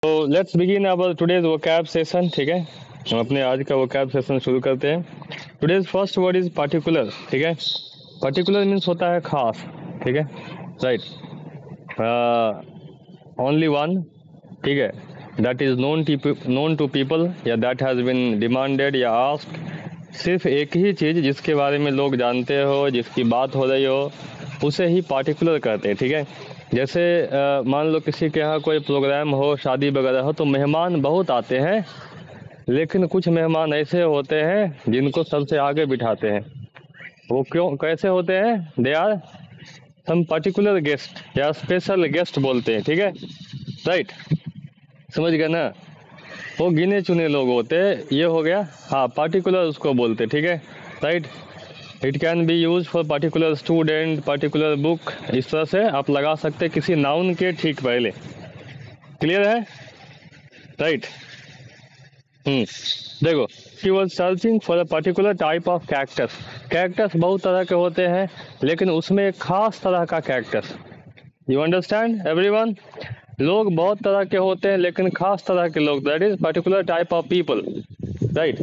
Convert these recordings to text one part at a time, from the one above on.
तो let's begin our today's vocab session. ठीक है, हम अपने आज का वोकैब सेशन शुरू करते हैं। Today's first word is particular. ठीक है, पर्टिकुलर मीन्स होता है खास। ठीक है, राइट, ओनली वन। ठीक है, that is known to people या दैट हैज बीन डिमांडेड या आस्क्ड। सिर्फ एक ही चीज़ जिसके बारे में लोग जानते हो, जिसकी बात हो रही हो, उसे ही पार्टिकुलर कहते हैं। ठीक है, जैसे मान लो किसी के यहाँ कोई प्रोग्राम हो, शादी वगैरह हो, तो मेहमान बहुत आते हैं, लेकिन कुछ मेहमान ऐसे होते हैं जिनको सबसे आगे बिठाते हैं। वो क्यों, कैसे होते हैं? They are some particular guest या स्पेशल गेस्ट बोलते हैं। ठीक है, राइट, समझ गए ना? वो गिने चुने लोग होते हैं, ये हो गया। हाँ, पार्टिकुलर उसको बोलते हैं। ठीक है, right. It can be use for particular student, particular book. इस तरह से आप लगा सकते हैं किसी नाउन के ठीक पहले। क्लियर है? राइट। देखो, she was searching for a particular type of cactus. Cactus बहुत तरह के होते हैं, लेकिन उसमें एक खास तरह का कैक्टस। You understand everyone? लोग बहुत तरह के होते हैं, लेकिन खास तरह के लोग, that is particular type of people. Right.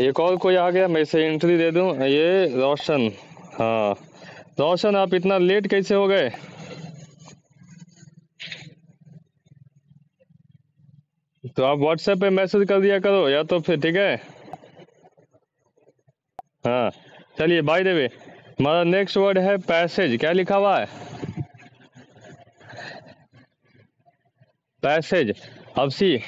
एक और कोई आ गया, मैं इसे एंट्री दे दूं, ये रोशन। हाँ रोशन, आप इतना लेट कैसे हो गए? तो आप व्हाट्सएप पे मैसेज कर दिया करो या तो फिर। ठीक है, हाँ चलिए। बाय द वे, हमारा नेक्स्ट वर्ड है पैसेज। क्या लिखा हुआ है? पैसेज। अब सी,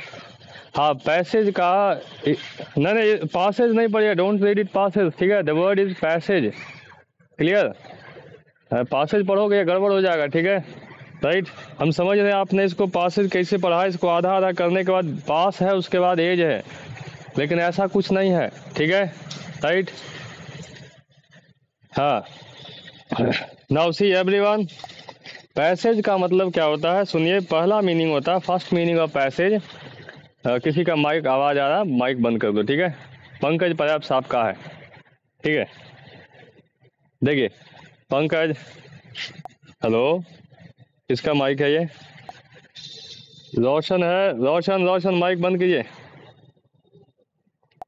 हाँ पैसेज का नहीं नहीं, पासेज नहीं पड़ेगा, डोंट रीड इट पासेज। ठीक है, the word is passage. Clear? Passage पढ़ोगे गड़बड़ हो जाएगा। ठीक है, राइट। हम समझ रहे हैं आपने इसको पासेज कैसे पढ़ा है, इसको आधा आधा करने के बाद पास है, उसके बाद एज है, लेकिन ऐसा कुछ नहीं है। ठीक है, राइट। हाँ, नाउ सी एवरीवन, पैसेज का मतलब क्या होता है? सुनिए, पहला मीनिंग होता है, फर्स्ट मीनिंग ऑफ पैसेज। किसी का माइक आवाज आ रहा है, माइक बंद कर दो। ठीक है, पंकज पर्याप्त आपका है। ठीक है, देखिए पंकज, हेलो, किसका माइक है ये? रोशन है। रोशन, रोशन माइक बंद कीजिए।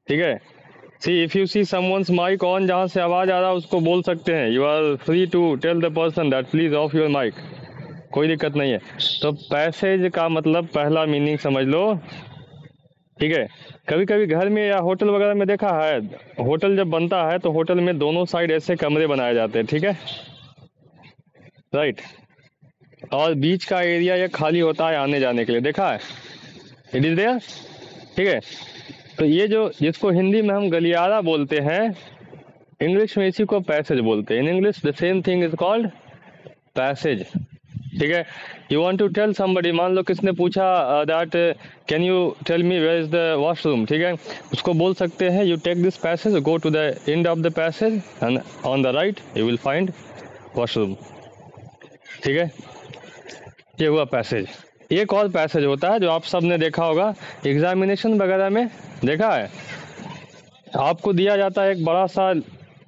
ठीक है, see if you see someone's mic on, जहां से आवाज आ रहा है उसको बोल सकते हैं। You are free to tell the person that please off your mic, कोई दिक्कत नहीं है। तो पैसेज का मतलब पहला मीनिंग समझ लो। ठीक है, कभी कभी घर में या होटल वगैरह में देखा है, होटल जब बनता है तो होटल में दोनों साइड ऐसे कमरे बनाए जाते हैं। ठीक है, राइट, और बीच का एरिया ये खाली होता है आने जाने के लिए, देखा है? It is there. ठीक है, तो ये जो, जिसको हिंदी में हम गलियारा बोलते हैं, इंग्लिश में इसी को पैसेज बोलते हैं। In English the same thing is called passage. ठीक है, you want to tell somebody, मान लो किसने पूछा that can you tell me where is the washroom. ठीक है, उसको बोल सकते हैं you take this passage, go to the end of the passage and on the right you will find washroom. ठीक है, ये हुआ पैसेज। एक और पैसेज होता है जो आप सब ने देखा होगा, एग्जामिनेशन वगैरह में देखा है, आपको दिया जाता है एक बड़ा सा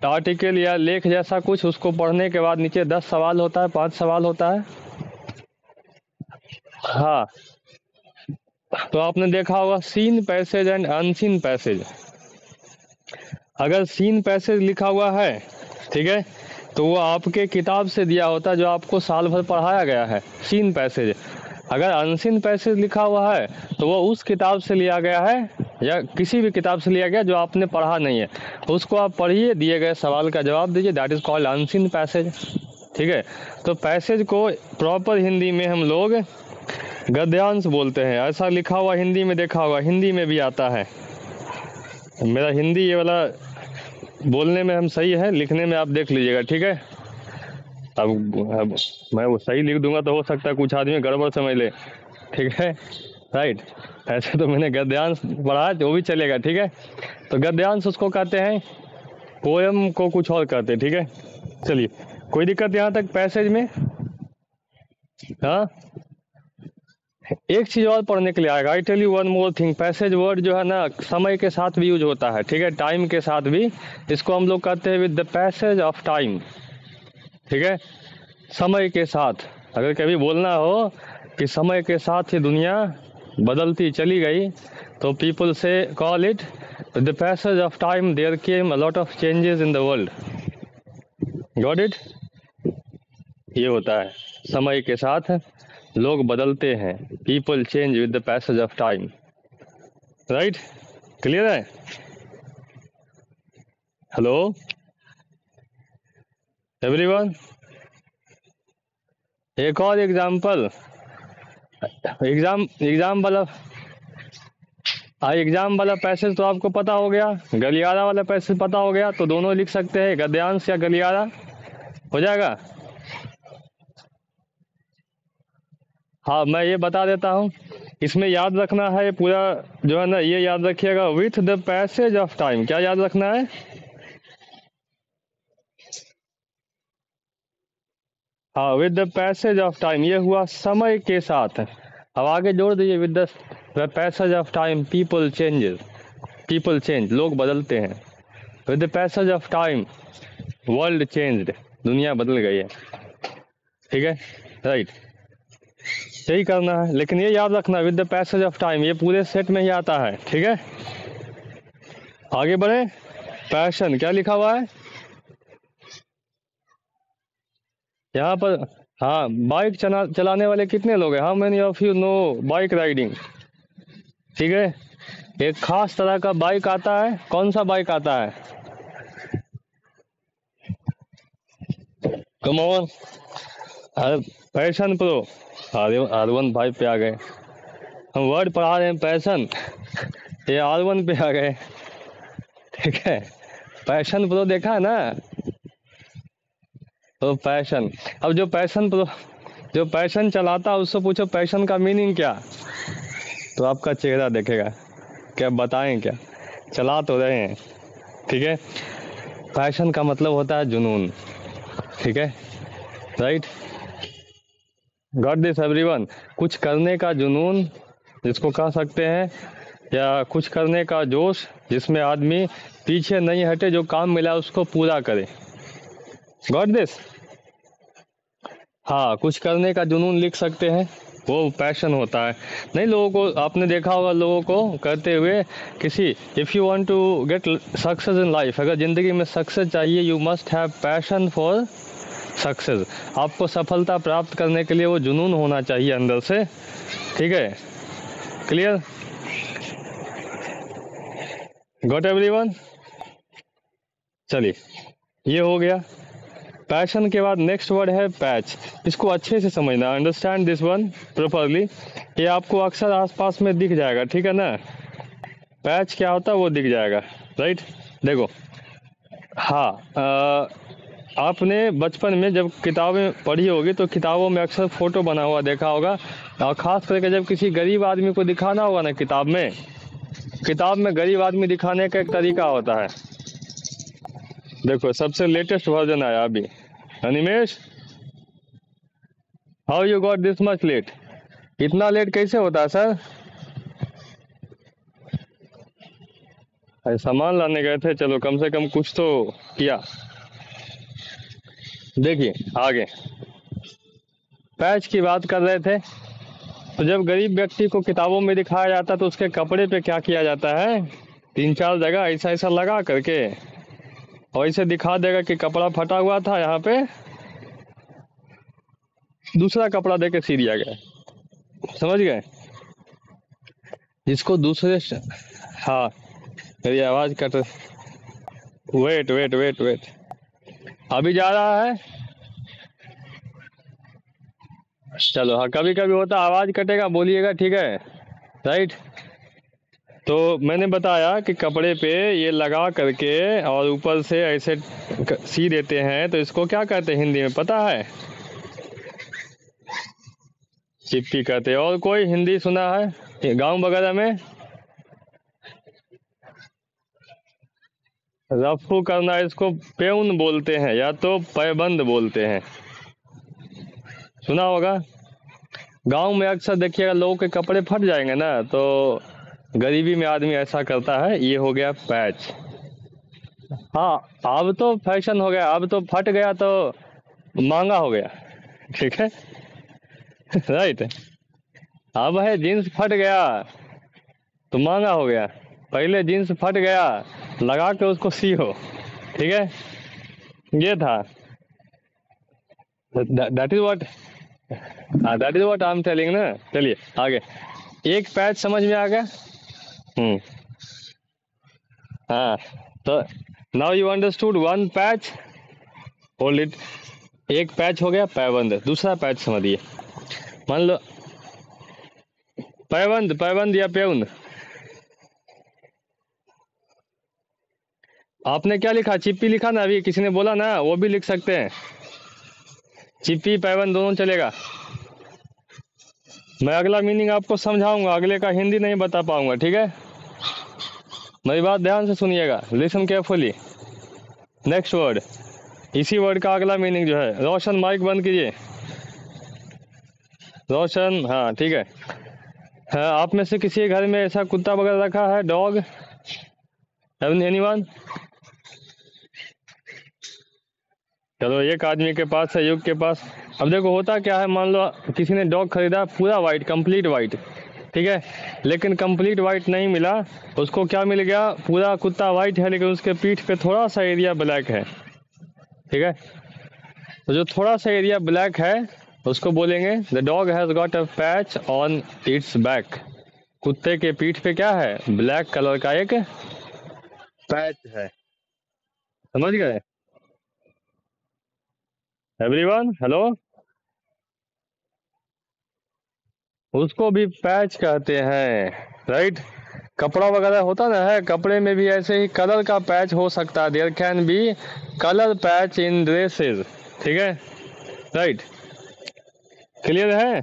आर्टिकल या लेख जैसा कुछ, उसको पढ़ने के बाद नीचे 10 सवाल होता है, 5 सवाल होता है। हाँ, तो आपने देखा होगा seen passage and unseen passage. अगर सीन पैसेज लिखा हुआ है, ठीक है, तो वो आपके किताब से दिया होता है जो आपको साल भर पढ़ाया गया है, सीन पैसेज। अगर अनसीन पैसेज लिखा हुआ है तो वो उस किताब से लिया गया है या किसी भी किताब से लिया गया जो आपने पढ़ा नहीं है, उसको आप पढ़िए, दिए गए सवाल का जवाब दीजिए, that is called unseen passage. ठीक है, तो पैसेज को प्रॉपर हिंदी में हम लोग गद्यांश बोलते हैं। ऐसा लिखा हुआ हिंदी में देखा होगा, हिंदी में भी आता है। मेरा हिंदी ये वाला बोलने में हम सही है, लिखने में आप देख लीजिएगा। ठीक है, अब मैं वो सही लिख दूंगा तो हो सकता है कुछ आदमी गड़बड़ समझ ले। ठीक है, राइट। ऐसे तो मैंने गद्यांश पढ़ा है, वो भी चलेगा। ठीक है, तो गद्यांश उसको कहते हैं, पोयम को कुछ और कहते हैं। ठीक है, चलिए, कोई दिक्कत यहाँ तक पैसेज में? हाँ, एक चीज और पढ़ने के लिए आएगा। I tell you one more thing, passage word जो है ना, समय के साथ भी यूज होता है। ठीक है, टाइम के साथ भी, इसको हम लोग कहते हैं with the passage of time. ठीक है, समय के साथ अगर कभी बोलना हो कि समय के साथ ही दुनिया बदलती चली गई, तो पीपल से call it with the passage of time there came a lot of changes in the world. Got it? ये होता है, समय के साथ लोग बदलते हैं, people change with the passage of time. Right? Clear है? हेलो एवरीवन, एक और एग्जांपल, एग्जाम वाला पैसेज तो आपको पता हो गया, गलियारा वाला पैसेज पता हो गया, तो दोनों लिख सकते हैं, गद्यांश या गलियारा, हो जाएगा। हाँ, मैं ये बता देता हूँ, इसमें याद रखना है पूरा जो है ना, ये याद रखिएगा, with the passage of time. क्या याद रखना है? हाँ, with the passage of time, ये हुआ समय के साथ। अब आगे जोड़ दीजिए, with the passage of time people changes, people change, लोग बदलते हैं। With the passage of time world changed, दुनिया बदल गई है। ठीक है? राइट, यही करना है, लेकिन ये याद रखना with the passage of time, ये पूरे सेट में ही आता है। ठीक है, आगे बढ़े। पैशन, क्या लिखा हुआ है यहाँ पर? हाँ, बाइक चलाने वाले कितने लोग हैं? How many of you know bike riding? ठीक है, एक खास तरह का बाइक आता है, कौन सा बाइक आता है? Come on, passion pro. R1 5 पे आ गए, हम वर्ड पढ़ा रहे हैं पैशन, ये R1 पे आ गए। ठीक है, पैशन प्रो देखा है ना, तो पैशन। अब जो पैशन चलाता है उससे पूछो पैशन का मीनिंग क्या, तो आपका चेहरा देखेगा, क्या बताएं क्या, चला तो रहे हैं। ठीक है, पैशन का मतलब होता है जुनून। ठीक है, राइट, गॉट दिस एवरीवन? कुछ करने का जुनून जिसको कह सकते हैं, या कुछ करने का जोश जिसमें आदमी पीछे नहीं हटे, जो काम मिला उसको पूरा करे। Got this? हाँ, कुछ करने का जुनून लिख सकते हैं, वो पैशन होता है। नहीं, लोगों को आपने देखा होगा, लोगों को करते हुए किसी, if you want to get success in life, अगर जिंदगी में सक्सेस चाहिए, you must have passion for success. आपको सफलता प्राप्त करने के लिए वो जुनून होना चाहिए अंदर से। ठीक है, क्लियर? Got everyone? चलिए, ये हो गया पैशन के बाद नेक्स्ट वर्ड है पैच। इसको अच्छे से समझना, अंडरस्टैंड दिस वन प्रॉपरली। ये आपको अक्सर आसपास में दिख जाएगा, ठीक है ना। पैच क्या होता है वो दिख जाएगा, राइट। देखो, हाँ, आपने बचपन में जब किताबें पढ़ी होगी तो किताबों में अक्सर फोटो बना हुआ देखा होगा, और खास करके जब किसी गरीब आदमी को दिखाना होगा ना किताब में गरीब आदमी दिखाने का एक तरीका होता है। देखो, सबसे लेटेस्ट वर्जन आया अभी। Animesh, how you got this much late? इतना लेट कैसे होता है सर? अरे सामान लाने गए थे, चलो कम से कम कुछ तो किया। देखिए आगे, पैच की बात कर रहे थे, तो जब गरीब व्यक्ति को किताबों में दिखाया जाता तो उसके कपड़े पे क्या किया जाता है, 3-4 जगह ऐसा ऐसा लगा करके, और इसे दिखा देगा कि कपड़ा फटा हुआ था, यहाँ पे दूसरा कपड़ा देके सी दिया गया। समझ गए? जिसको दूसरे हाँ, मेरी आवाज cut, wait wait wait wait, अभी जा रहा है। चलो, हाँ, कभी कभी होता आवाज कटेगा, बोलिएगा, ठीक है, राइट। तो मैंने बताया कि कपड़े पे ये लगा करके और ऊपर से ऐसे सी देते हैं, तो इसको क्या कहते हैं हिंदी में पता है? चिप्पी कहते हैं। और कोई हिंदी सुना है गांव वगैरह में? रफू करना, इसको पेउन बोलते हैं, या तो पैबंद बोलते हैं, सुना होगा। गांव में अक्सर देखिएगा लोगों के कपड़े फट जाएंगे ना, तो गरीबी में आदमी ऐसा करता है। ये हो गया पैच। हाँ, अब तो फैशन हो गया, अब तो फट गया तो महंगा हो गया, ठीक है, राइट। अब है जीन्स फट गया तो महंगा हो गया, पहले जीन्स फट गया लगा के उसको सियो, ठीक है, ये था। That is what, that is what I am telling ना। चलिए आगे, एक पैच समझ में आ गया। हम्म। हाँ, तो now you understood one patch, hold it. एक पैच हो गया पैबंद, दूसरा पैच समझिए। मान लो पैबंद, पैबंद या पेउंद, आपने क्या लिखा, चिप्पी लिखा ना, अभी किसी ने बोला ना, वो भी लिख सकते हैं, चिप्पी पैबंद दोनों चलेगा। मैं अगला मीनिंग आपको समझाऊंगा, अगले का हिंदी नहीं बता पाऊंगा, ठीक है। मेरी बात ध्यान से सुनिएगा, लिसन केयरफुली। नेक्स्ट वर्ड, इसी वर्ड का अगला मीनिंग जो है, रोशन माइक बंद कीजिए, रोशन, हाँ ठीक है। हाँ, आप में से किसी के घर में ऐसा कुत्ता वगैरह रखा है, डॉग, एनीवन? चलो एक आदमी के पास है, युग के पास। अब देखो होता क्या है, मान लो किसी ने डॉग खरीदा पूरा वाइट, कंप्लीट वाइट, ठीक है, लेकिन कंप्लीट वाइट नहीं मिला उसको, क्या मिल गया, पूरा कुत्ता वाइट है लेकिन उसके पीठ पे थोड़ा सा एरिया ब्लैक है, ठीक है। तो जो थोड़ा सा एरिया ब्लैक है उसको बोलेंगे the dog has got a patch on it's back. कुत्ते के पीठ पे क्या है, ब्लैक कलर का एक पैच है, समझ गए एवरीवन? हेलो, उसको भी पैच कहते हैं, राइट। कपड़ा वगैरह होता ना है, कपड़े में भी ऐसे ही कलर का पैच हो सकता है, there can be colour patch in dresses, ठीक है, राइट, क्लियर है।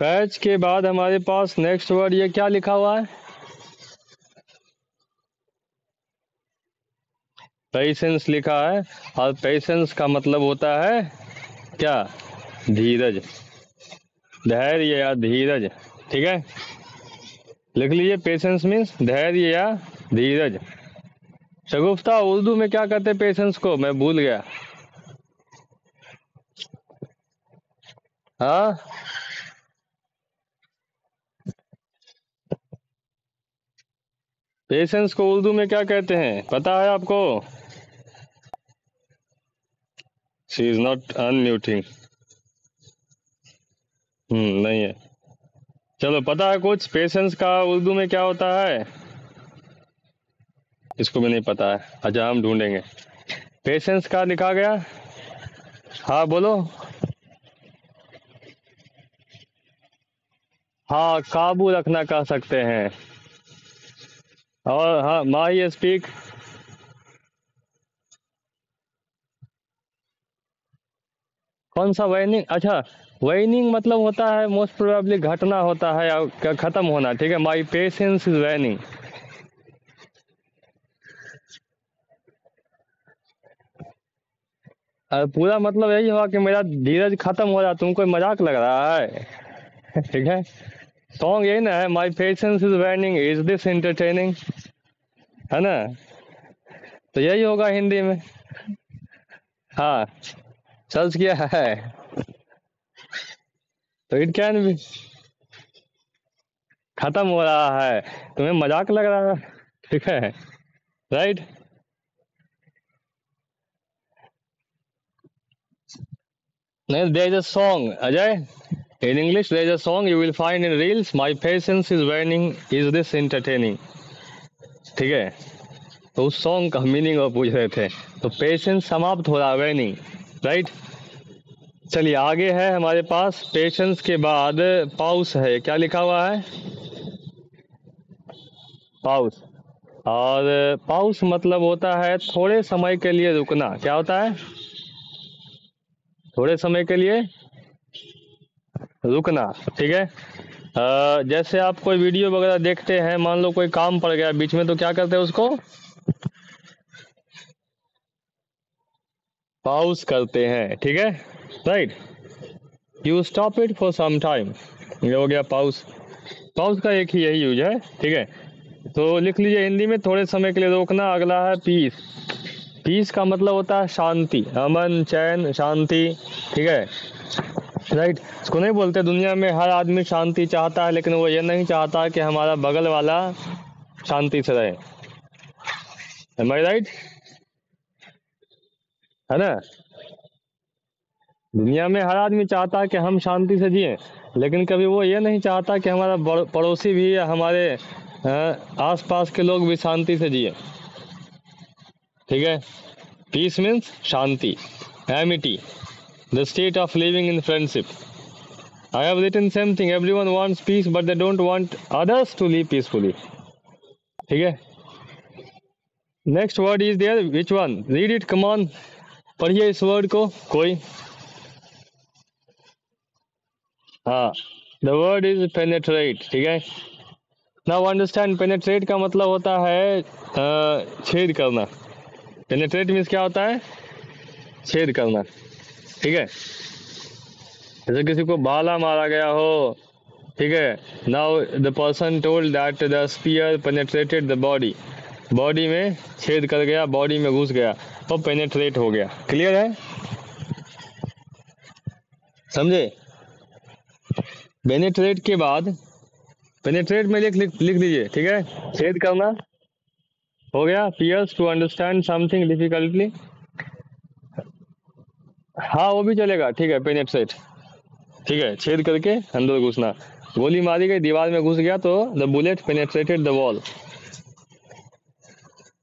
पैच के बाद हमारे पास नेक्स्ट वर्ड, ये क्या लिखा हुआ है, पेशेंस लिखा है, और पेशेंस का मतलब होता है क्या, धीरज, धैर्य या धीरज, ठीक है, लिख लीजिए, पेशेंस मीन्स धैर्य या धीरज। शगुफ्ता, उर्दू में क्या कहते हैं पेशेंस को, मैं भूल गया। हाँ, पेशेंस को उर्दू में क्या कहते हैं, पता है आपको? शी इज नॉट अनम्यूटिंग, नहीं है। चलो पता है कुछ, पेशेंस का उर्दू में क्या होता है, इसको भी नहीं पता है, अच्छा हम ढूंढेंगे। पेशेंस का लिखा गया, हाँ बोलो। हाँ, काबू रखना कह सकते हैं। और हाँ, माही स्पीक, कौन सा वाइनिंग, अच्छा वाइनिंग मतलब होता है मोस्ट प्रोबेबली घटना होता है या खत्म होना, ठीक है, माई पेशेंस इज वाइनिंग। पूरा मतलब यही हुआ कि मेरा धीरज खत्म हो रहा, तुमको मजाक लग रहा है ठीक है, सॉन्ग यही ना है, my patience is whining, is this entertaining, है ना, तो यही होगा हिंदी में। हाँ, सर्च किया है, तो इट कैन बी, खत्म हो रहा है, तुम्हें मजाक लग रहा है, ठीक है, राइट। नहीं, there is a song Ajay, in English there is a song you will find in reels, my patience is whining, is this entertaining, ठीक है, तो उस सॉन्ग का मीनिंग वो पूछ रहे थे, तो पेशेंस समाप्त हो रहा है, वाइनिंग, राइट। चलिए आगे है हमारे पास, पेशेंस के बाद पाउस है, क्या लिखा हुआ है, पाउस। और पाउस मतलब होता है थोड़े समय के लिए रुकना, क्या होता है, थोड़े समय के लिए रुकना, ठीक है। जैसे आप कोई वीडियो वगैरह देखते हैं, मान लो कोई काम पड़ गया बीच में, तो क्या करते हैं उसको, पाउस करते हैं, ठीक है, right, you stop it for some time, ये हो गया पाउस। पाउस का एक ही यही यूज है, ठीक है, तो लिख लीजिए हिंदी में, थोड़े समय के लिए रोकना। अगला है पीस, पीस का मतलब होता है शांति, अमन, चैन, शांति, ठीक है, राइट। इसको नहीं बोलते दुनिया में हर आदमी शांति चाहता है, लेकिन वो ये नहीं चाहता कि हमारा बगल वाला शांति से रहे। एम आई राइट? है ना? दुनिया में हर आदमी चाहता है कि हम शांति से जिए, लेकिन कभी वो ये नहीं चाहता कि हमारा पड़ोसी भी या हमारे आसपास के लोग भी शांति से जिए, ठीक है। पीस मीन्स शांति, amity, the state of living in friendship. I have written same thing. Everyone wants peace, but they don't want others to live peacefully. ठीक है। Next word is there, which one? Read it, come on, पढ़िए इस word को कोई। हाँ, the word is penetrate, ठीक है। Now understand, penetrate का मतलब होता है छेद करना। पेनेट्रेट मीन्स क्या होता है? छेद करना, ठीक है। जैसे किसी को भाला मारा गया हो, ठीक है। Now the person told that the spear penetrated the body, body में छेद कर गया, बॉडी में घुस गया, तो पेनेट्रेट हो गया। क्लियर है? समझे? पेनेट्रेट के बाद, पेनेट्रेट में लिख दीजिए, ठीक है। छेद करना हो गया, पियर्स, टू अंडरस्टैंड समथिंग डिफिकल्टली, हाँ वो भी चलेगा, ठीक है। पेनेट्रेट, ठीक है, छेद करके अंदर घुसना। गोली मारी गई, दीवार में घुस गया, तो the bullet penetrated the wall.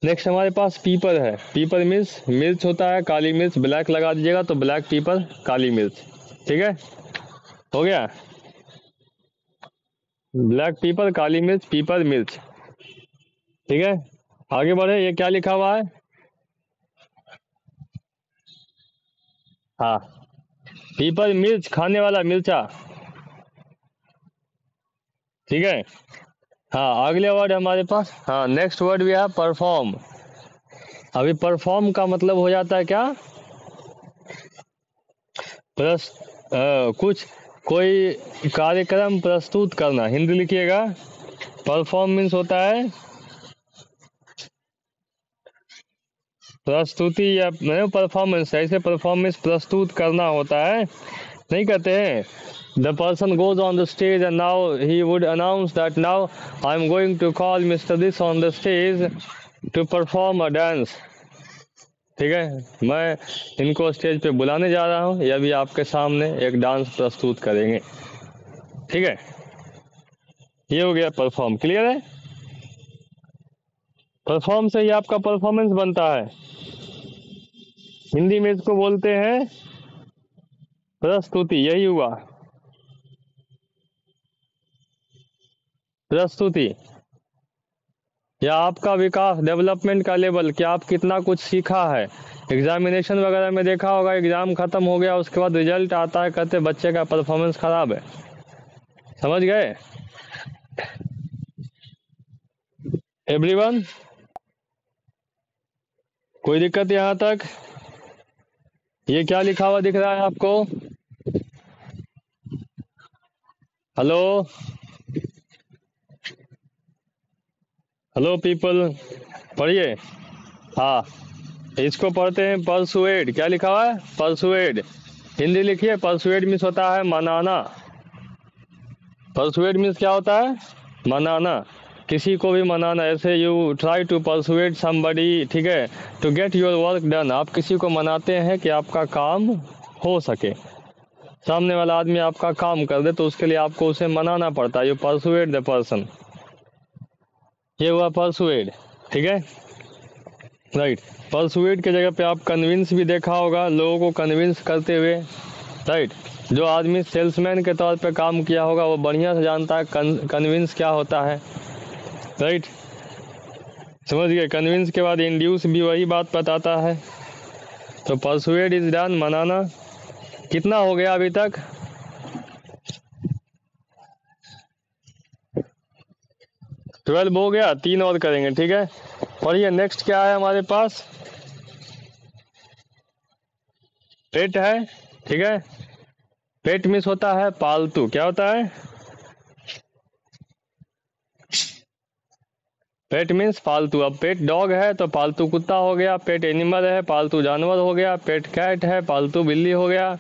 Next हमारे पास पीपर है। पीपर मीन्स मिर्च होता है, काली मिर्च, ब्लैक लगा दीजिएगा तो ब्लैक पीपर, काली मिर्च, ठीक है, हो गया। ब्लैक पीपर, काली मिर्च, पीपर, मिर्च, ठीक है। आगे बढ़े, ये क्या लिखा हुआ है? हाँ, पीपर मिर्च, खाने वाला मिर्चा, ठीक है। हाँ, अगले वर्ड हमारे पास, हाँ नेक्स्ट वर्ड भी है परफॉर्म। अभी परफॉर्म का मतलब हो जाता है क्या? कुछ कोई कार्यक्रम प्रस्तुत करना। हिंदी लिखिएगा। परफॉर्म मीन्स होता है प्रस्तुति या परफॉर्मेंस, ऐसे परफॉर्मेंस प्रस्तुत करना होता है, नहीं कहते हैं? The person goes on the stage and now he would announce that now I am going to call mister this on the stage to perform a dance, ठीक है। मैं इनको स्टेज पे बुलाने जा रहा हूँ, ये भी आपके सामने एक डांस प्रस्तुत करेंगे, ठीक है। ये हो गया परफॉर्म। क्लियर है? परफॉर्म से ही आपका परफॉर्मेंस बनता है। हिंदी में इसको बोलते हैं प्रस्तुति। यही हुआ प्रस्तुति, या आपका विकास, डेवलपमेंट का लेवल, कि आप कितना कुछ सीखा है। एग्जामिनेशन वगैरह में देखा होगा, एग्जाम खत्म हो गया, उसके बाद रिजल्ट आता है, कहते बच्चे का परफॉर्मेंस खराब है। समझ गए एवरीवन? कोई दिक्कत यहाँ तक? ये क्या लिखा हुआ दिख रहा है आपको? हेलो हेलो पीपल, पढ़िए। हाँ, इसको पढ़ते हैं परसुएड। क्या लिखा हुआ है? परसुएड। हिंदी लिखिए। परसुएड मीन्स होता है मनाना। परसुएड मीन्स क्या होता है? मनाना, किसी को भी मनाना। ऐसे you try to persuade somebody, ठीक है, to get your work done. आप किसी को मनाते हैं कि आपका काम हो सके, सामने वाला आदमी आपका काम कर दे, तो उसके लिए आपको उसे मनाना पड़ता है। यू परसुएड द पर्सन, ये हुआ परसुएड, ठीक है, राइट। परसुएड के जगह पे आप कन्विंस भी देखा होगा, लोगों को कन्विंस करते हुए, राइट। जो आदमी सेल्समैन के तौर पे काम किया होगा वो बढ़िया से जानता है कन्विंस क्या होता है, राइट। समझ गए? कन्विंस के बाद इंड्यूस भी वही बात बताता है। तो परसुएड इज डन, मनाना। कितना हो गया अभी तक? 12 हो गया, 3 और करेंगे, ठीक है। पढ़िए नेक्स्ट क्या है हमारे पास? पेट है, ठीक है। पेट मीन्स होता है पालतू। क्या होता है? पेट मीन्स पालतू। अब पेट डॉग है तो पालतू कुत्ता हो गया, पेट एनिमल है पालतू जानवर हो गया, पेट कैट है पालतू बिल्ली हो गया।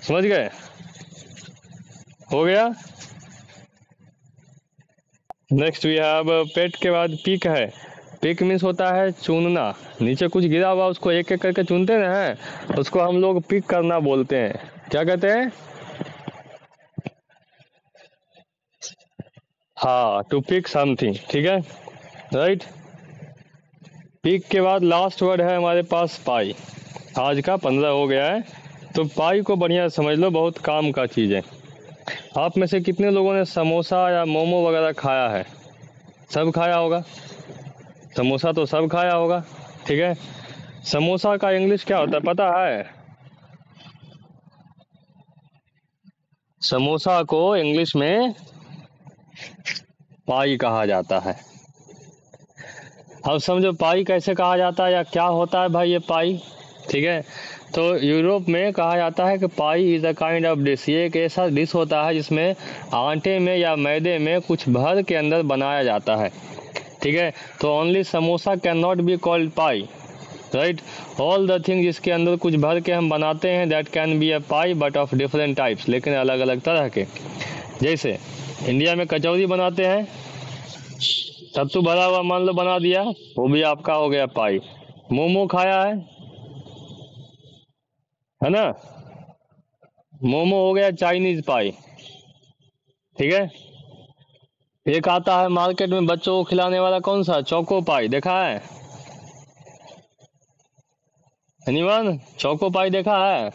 समझ गए? हो गया। नेक्स्ट वी हैव पेट के बाद पिक है। पिक मीन्स होता है चुनना। नीचे कुछ गिरा हुआ उसको एक एक करके चुनते ना है, उसको हम लोग पिक करना बोलते हैं। क्या कहते हैं? हाँ, टू पिक समथिंग। ठीक है, राइट। पिक के बाद लास्ट वर्ड है हमारे पास पाई। आज का 15 हो गया है, तो पाई को बढ़िया समझ लो, बहुत काम का चीज़ है। आप में से कितने लोगों ने समोसा या मोमो वगैरह खाया है? सब खाया होगा। समोसा तो सब खाया होगा। ठीक है, समोसा का इंग्लिश क्या होता है पता है? समोसा को इंग्लिश में पाई कहा जाता है। अब समझो पाई कैसे कहा जाता है या क्या होता है भाई ये पाई। ठीक है, तो यूरोप में कहा जाता है कि pi is a kind of dish. ये एक ऐसा डिश होता है जिसमें आटे में या मैदे में कुछ भर के अंदर बनाया जाता है। ठीक है, तो only samosa can not be called pi, right. All the thing जिसके अंदर कुछ भर के हम बनाते हैं that can be a pi but of different types, लेकिन अलग अलग तरह के। जैसे इंडिया में कचौरी बनाते हैं, सत्तू भरा हुआ मान लो बना दिया, वो भी आपका हो गया पाई। मोमो खाया है ना? मोमो हो गया चाइनीज पाई। ठीक है, एक आता है मार्केट में बच्चों को खिलाने वाला, कौन सा? चोको पाई, देखा है? एनीवन चोको पाई देखा है?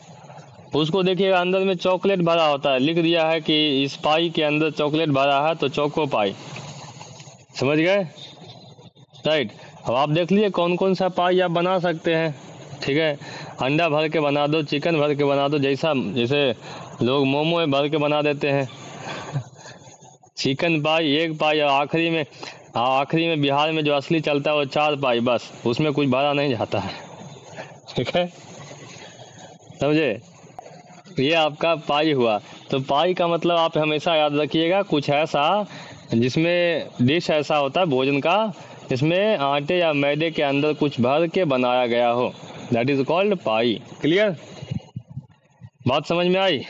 उसको देखिएगा, अंदर में चॉकलेट भरा होता है, लिख दिया है कि इस पाई के अंदर चॉकलेट भरा है, तो चोको पाई। समझ गए? राइट। अब आप देख लीजिए कौन कौन सा पाई आप बना सकते हैं। ठीक है, अंडा भर के बना दो, चिकन भर के बना दो, जैसा जैसे लोग मोमो में भर के बना देते हैं। चिकन पाई, एग पाई, और आखिरी में, हाँ आखिरी में बिहार में जो असली चलता है वो 4 पाई, बस उसमें कुछ भरा नहीं जाता है। ठीक है, समझे? ये आपका पाई हुआ। तो पाई का मतलब आप हमेशा याद रखिएगा, कुछ ऐसा जिसमें डिश ऐसा होता है भोजन का जिसमें आटे या मैदे के अंदर कुछ भर के बनाया गया हो, that is called pi. Clear? बात समझ में आई?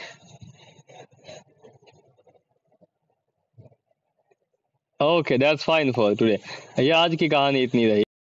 Okay, that's fine for today. ये आज की कहानी इतनी रही।